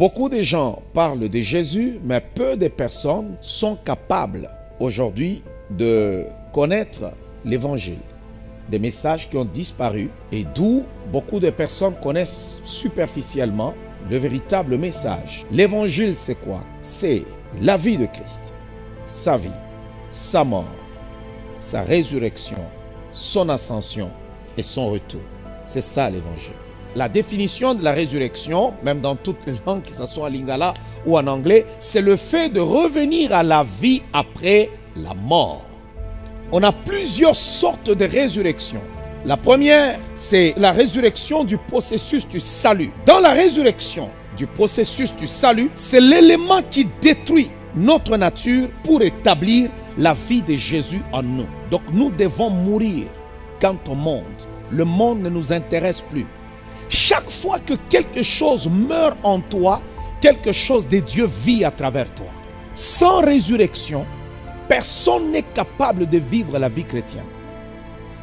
Beaucoup de gens parlent de Jésus, mais peu de personnes sont capables aujourd'hui de connaître l'évangile. Des messages qui ont disparu et d'où beaucoup de personnes connaissent superficiellement le véritable message. L'évangile, c'est quoi? C'est la vie de Christ, sa vie, sa mort, sa résurrection, son ascension et son retour. C'est ça l'évangile. La définition de la résurrection, même dans toutes les langues, que ce soit en lingala ou en anglais, c'est le fait de revenir à la vie après la mort. On a plusieurs sortes de résurrections. La première, c'est la résurrection du processus du salut. Dans la résurrection du processus du salut, c'est l'élément qui détruit notre nature pour établir la vie de Jésus en nous. Donc nous devons mourir quant au monde. Le monde ne nous intéresse plus. Chaque fois que quelque chose meurt en toi, quelque chose de Dieu vit à travers toi. Sans résurrection, personne n'est capable de vivre la vie chrétienne.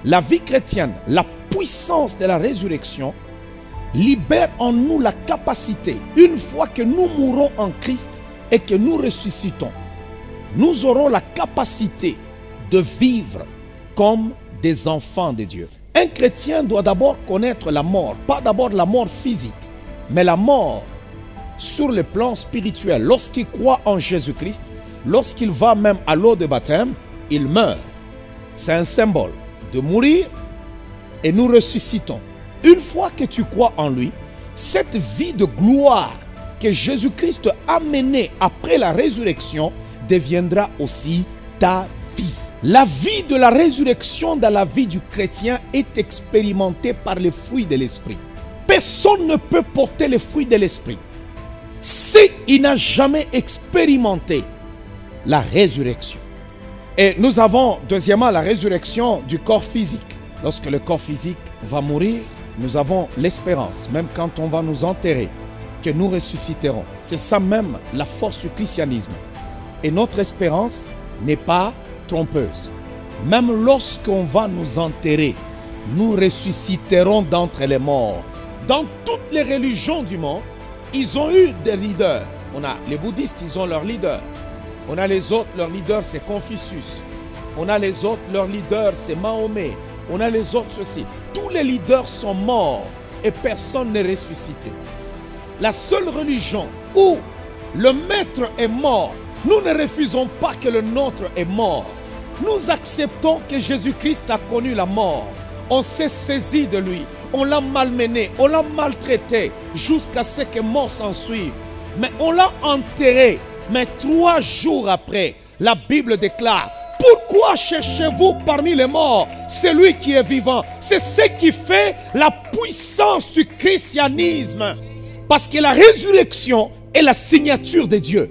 La vie chrétienne, la puissance de la résurrection, libère en nous la capacité, une fois que nous mourrons en Christ et que nous ressuscitons, nous aurons la capacité de vivre comme des enfants de Dieu. Un chrétien doit d'abord connaître la mort, pas d'abord la mort physique, mais la mort sur le plan spirituel. Lorsqu'il croit en Jésus-Christ, lorsqu'il va même à l'eau de baptême, il meurt. C'est un symbole de mourir et nous ressuscitons. Une fois que tu crois en lui, cette vie de gloire que Jésus-Christ a menée après la résurrection deviendra aussi ta vie. La vie de la résurrection dans la vie du chrétien est expérimentée par les fruits de l'esprit. Personne ne peut porter les fruits de l'esprit s'il n'a jamais expérimenté la résurrection. Et nous avons deuxièmement la résurrection du corps physique. Lorsque le corps physique va mourir, nous avons l'espérance, même quand on va nous enterrer, que nous ressusciterons. C'est ça même la force du christianisme. Et notre espérance n'est pas trompeuse. Même lorsqu'on va nous enterrer, nous ressusciterons d'entre les morts. Dans toutes les religions du monde, ils ont eu des leaders. On a les bouddhistes, ils ont leur leader. On a les autres, leur leader c'est Confucius. On a les autres, leur leader c'est Mahomet. On a les autres ceci. Tous les leaders sont morts et personne n'est ressuscité. La seule religion où le maître est mort, nous ne refusons pas que le nôtre est mort. Nous acceptons que Jésus-Christ a connu la mort. On s'est saisi de lui. On l'a malmené, on l'a maltraité jusqu'à ce que mort s'en suive. Mais on l'a enterré. Mais 3 jours après, la Bible déclare: pourquoi cherchez-vous parmi les morts celui qui est vivant? C'est ce qui fait la puissance du christianisme. Parce que la résurrection est la signature de Dieu.